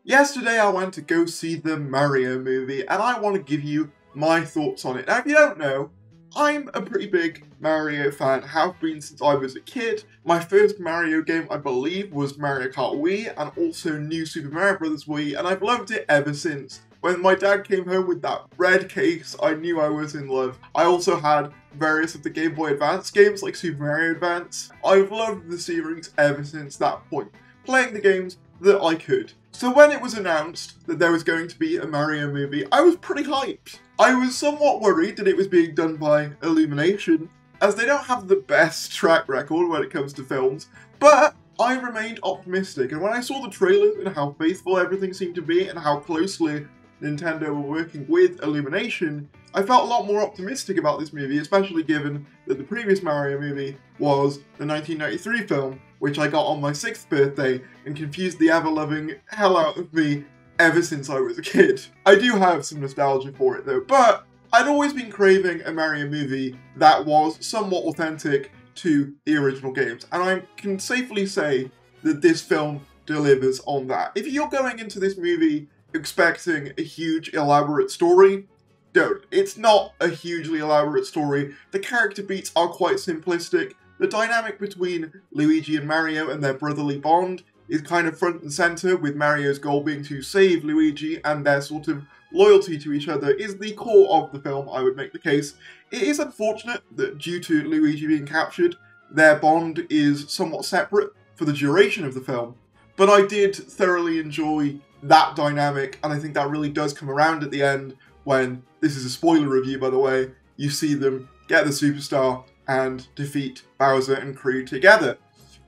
Yesterday I went to go see the Mario movie, and I want to give you my thoughts on it. Now, if you don't know, I'm a pretty big Mario fan, have been since I was a kid. My first Mario game, I believe, was Mario Kart Wii, and also New Super Mario Bros. Wii, and I've loved it ever since. When my dad came home with that red case, I knew I was in love. I also had various of the Game Boy Advance games, like Super Mario Advance. I've loved the series ever since that point, playing the games that I could. So when it was announced that there was going to be a Mario movie, I was pretty hyped. I was somewhat worried that it was being done by Illumination, as they don't have the best track record when it comes to films, but I remained optimistic, and when I saw the trailers and how faithful everything seemed to be and how closely Nintendo were working with Illumination, I felt a lot more optimistic about this movie, especially given that the previous Mario movie was the 1993 film, which I got on my 6th birthday and confused the ever-loving hell out of me ever since I was a kid. I do have some nostalgia for it though, but I'd always been craving a Mario movie that was somewhat authentic to the original games, and I can safely say that this film delivers on that. If you're going into this movie expecting a huge elaborate story, don't. It's not a hugely elaborate story. The character beats are quite simplistic. The dynamic between Luigi and Mario and their brotherly bond is kind of front and center, with Mario's goal being to save Luigi, and their sort of loyalty to each other is the core of the film, I would make the case. It is unfortunate that due to Luigi being captured, their bond is somewhat separate for the duration of the film, but I did thoroughly enjoy that dynamic, and I think that really does come around at the end when, this is a spoiler review by the way, you see them get the superstar and defeat Bowser and crew together.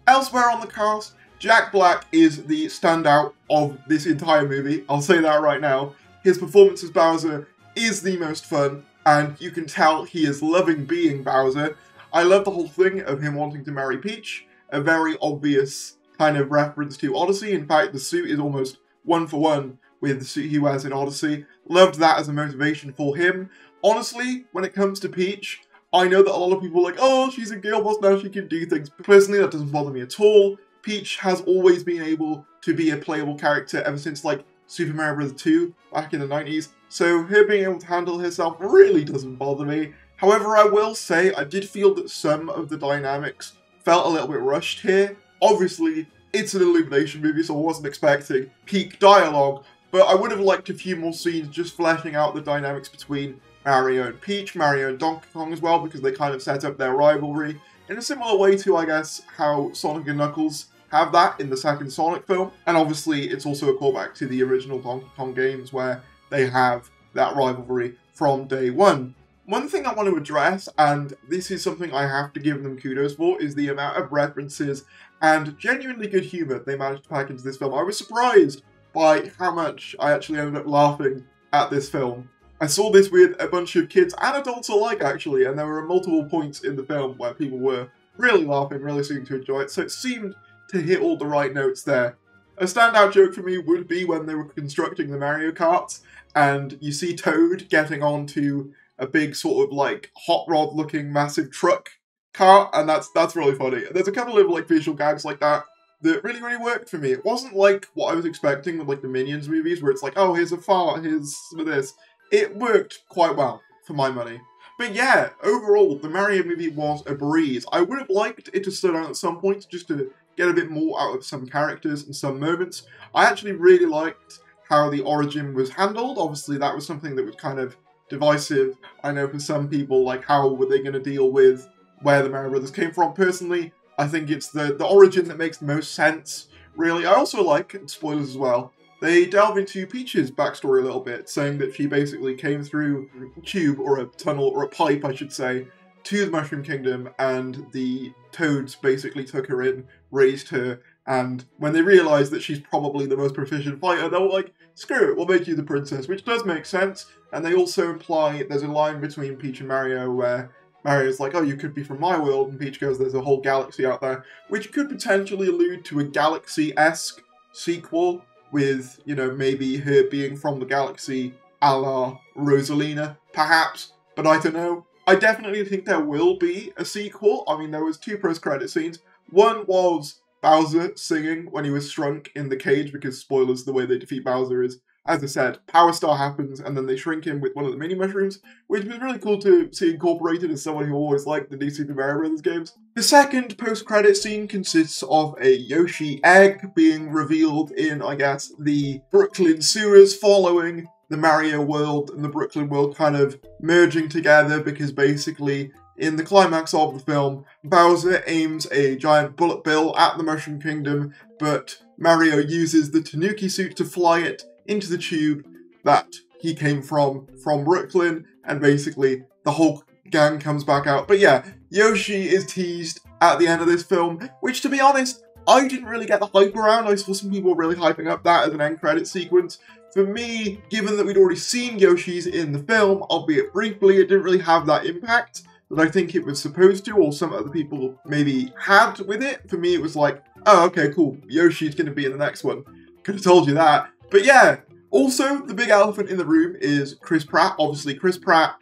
Elsewhere on the cast, Jack Black is the standout of this entire movie, I'll say that right now. His performance as Bowser is the most fun, and you can tell he is loving being Bowser. I love the whole thing of him wanting to marry Peach, a very obvious kind of reference to Odyssey. In fact, the suit is almost one for one with the suit he wears in Odyssey. Loved that as a motivation for him. Honestly, when it comes to Peach, I know that a lot of people are like, oh, she's a girl boss, now she can do things. Personally, that doesn't bother me at all. Peach has always been able to be a playable character ever since, like, Super Mario Bros. 2 back in the 90s. So her being able to handle herself really doesn't bother me. However, I will say I did feel that some of the dynamics felt a little bit rushed here. Obviously, it's an Illumination movie, so I wasn't expecting peak dialogue, but I would have liked a few more scenes just fleshing out the dynamics between Mario and Peach, Mario and Donkey Kong as well, because they kind of set up their rivalry in a similar way to, I guess, how Sonic and Knuckles have that in the second Sonic film. And obviously, it's also a callback to the original Donkey Kong games where they have that rivalry from day one. One thing I want to address, and this is something I have to give them kudos for, is the amount of references and genuinely good humour they managed to pack into this film. I was surprised by how much I actually ended up laughing at this film. I saw this with a bunch of kids and adults alike, actually, and there were multiple points in the film where people were really laughing, really seeming to enjoy it, so it seemed to hit all the right notes there. A standout joke for me would be when they were constructing the Mario Karts, and you see Toad getting onto a big sort of like hot rod looking massive truck cart, and that's really funny. There's a couple of like visual gags like that that really worked for me. It wasn't like what I was expecting with like the Minions movies where it's like, oh, here's a fart, here's some of this. It worked quite well for my money. But yeah, overall, the Mario movie was a breeze. I would have liked it to slow down at some points just to get a bit more out of some characters and some moments. I actually really liked how the origin was handled. Obviously, that was something that was kind of divisive. I know for some people, like, how were they going to deal with where the Mario Brothers came from? Personally, I think it's the origin that makes the most sense, really. I also like, spoilers as well, they delve into Peach's backstory a little bit, saying that she basically came through a tube, or a tunnel, or a pipe, I should say, to the Mushroom Kingdom, and the Toads basically took her in, raised her, and when they realised that she's probably the most proficient fighter, they were like, screw it, we'll make you the princess, which does make sense. And they also imply, there's a line between Peach and Mario where Mario's like, oh, you could be from my world, and Peach goes, there's a whole galaxy out there, which could potentially allude to a Galaxy-esque sequel with, you know, maybe her being from the galaxy a la Rosalina, perhaps, but I don't know. I definitely think there will be a sequel. I mean, there was 2 post-credit scenes. One was Bowser singing when he was shrunk in the cage, because spoilers, the way they defeat Bowser is, as I said, Power Star happens and then they shrink him with one of the mini mushrooms, which was really cool to see incorporated as someone who always liked the new Super Mario Bros. Games. The second post-credit scene consists of a Yoshi egg being revealed in, I guess, the Brooklyn sewers, following the Mario world and the Brooklyn world kind of merging together, because basically in the climax of the film, Bowser aims a giant bullet bill at the Mushroom Kingdom, but Mario uses the Tanuki suit to fly it into the tube that he came from Brooklyn, and basically the whole gang comes back out. But yeah, Yoshi is teased at the end of this film, which, to be honest, I didn't really get the hype around. I saw some people really hyping up that as an end credit sequence. For me, given that we'd already seen Yoshi's in the film, albeit briefly, it didn't really have that impact that I think it was supposed to, or some other people maybe had with it. For me, it was like, oh, okay, cool, Yoshi's going to be in the next one. Could have told you that. But yeah, also, the big elephant in the room is Chris Pratt. Obviously, Chris Pratt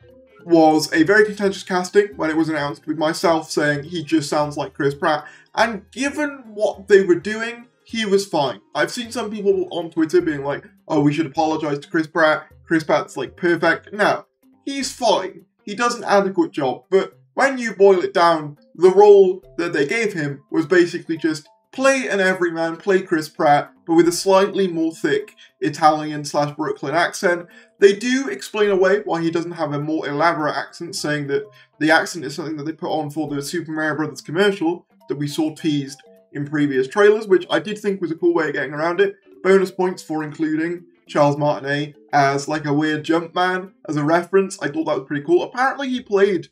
was a very contentious casting when it was announced, with myself saying he just sounds like Chris Pratt. And given what they were doing, he was fine. I've seen some people on Twitter being like, oh, we should apologize to Chris Pratt. Chris Pratt's like perfect. No, he's fine. He does an adequate job. But when you boil it down, the role that they gave him was basically just play an everyman, play Chris Pratt, but with a slightly more thick Italian/Brooklyn accent. They do explain away why he doesn't have a more elaborate accent, saying that the accent is something that they put on for the Super Mario Bros. Commercial that we saw teased in previous trailers, which I did think was a cool way of getting around it. Bonus points for including Charles Martinet as like a weird jump man as a reference. I thought that was pretty cool. Apparently he played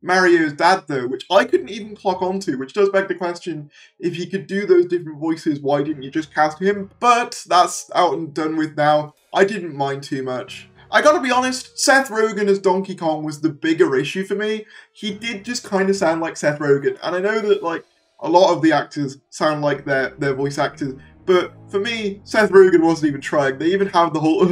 Mario's dad though, which I couldn't even clock onto, which does beg the question, if he could do those different voices, why didn't you just cast him? But that's out and done with now. I didn't mind too much. I gotta be honest, Seth Rogen as Donkey Kong was the bigger issue for me. He did just kind of sound like Seth Rogen, and I know that like a lot of the actors sound like their voice actors, but for me, Seth Rogen wasn't even trying. They even have the whole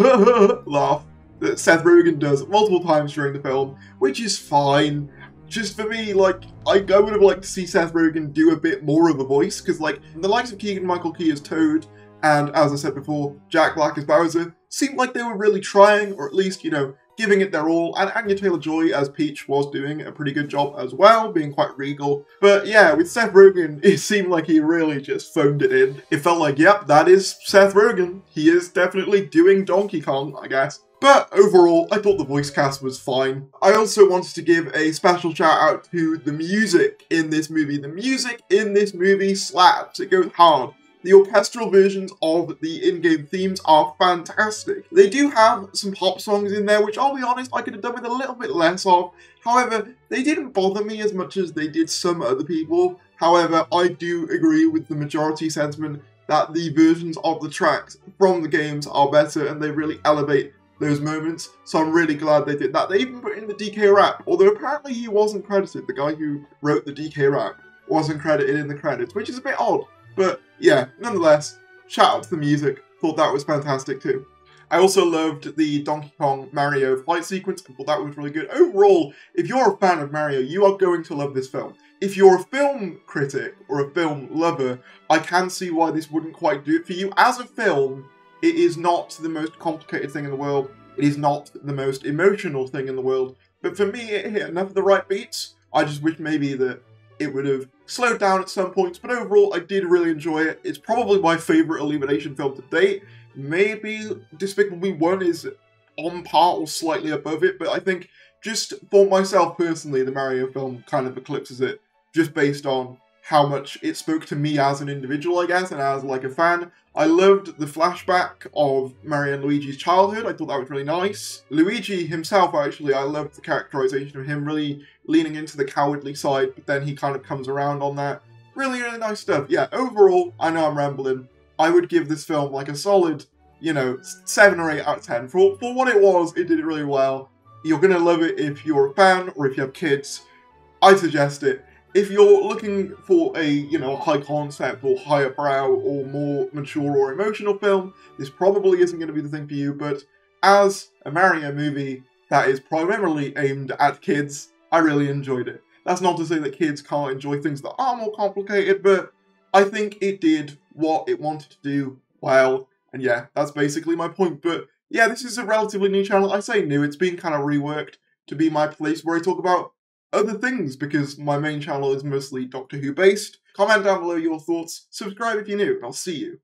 laugh that Seth Rogen does multiple times during the film, which is fine. Just for me, like, I would have liked to see Seth Rogen do a bit more of a voice, because, like, the likes of Keegan-Michael Key as Toad, and, as I said before, Jack Black as Bowser, seemed like they were really trying, or at least, you know, giving it their all, and Anya Taylor-Joy as Peach was doing a pretty good job as well, being quite regal. But yeah, with Seth Rogen, it seemed like he really just phoned it in. It felt like, yep, that is Seth Rogen. He is definitely doing Donkey Kong, I guess. But overall, I thought the voice cast was fine. I also wanted to give a special shout out to the music in this movie. The music in this movie slaps. It goes hard. The orchestral versions of the in-game themes are fantastic. They do have some pop songs in there, which I'll be honest, I could have done with a little bit less of. However, they didn't bother me as much as they did some other people. However, I do agree with the majority sentiment that the versions of the tracks from the games are better and they really elevate those moments, so I'm really glad they did that. They even put in the DK rap, although apparently he wasn't credited. The guy who wrote the DK rap wasn't credited in the credits, which is a bit odd. But yeah, nonetheless, shout out to the music. Thought that was fantastic too. I also loved the Donkey Kong Mario fight sequence. I thought that was really good. Overall, if you're a fan of Mario, you are going to love this film. If you're a film critic or a film lover, I can see why this wouldn't quite do it for you. As a film, it is not the most complicated thing in the world. It is not the most emotional thing in the world. But for me, it hit enough of the right beats. I just wish maybe that it would have slowed down at some points. But overall, I did really enjoy it. It's probably my favourite Illumination film to date. Maybe Despicable Me 1 is on par or slightly above it. But I think just for myself personally, the Mario film kind of eclipses it. Just based on how much it spoke to me as an individual, I guess, and as like a fan. I loved the flashback of Mario and Luigi's childhood. I thought that was really nice. Luigi himself, actually, I loved the characterization of him really leaning into the cowardly side, but then he kind of comes around on that. Really, really nice stuff. Yeah, overall, I know I'm rambling. I would give this film like a solid, 7 or 8 out of 10. For what it was, it did it really well. You're going to love it if you're a fan or if you have kids. I suggest it. If you're looking for a, high concept or higher brow or more mature or emotional film, this probably isn't going to be the thing for you, but as a Mario movie that is primarily aimed at kids, I really enjoyed it. That's not to say that kids can't enjoy things that are more complicated, but I think it did what it wanted to do well, and yeah, that's basically my point. But yeah, this is a relatively new channel. I say new, it's been kind of reworked to be my place where I talk about other things, because my main channel is mostly Doctor Who based. Comment down below your thoughts, subscribe if you're new, and I'll see you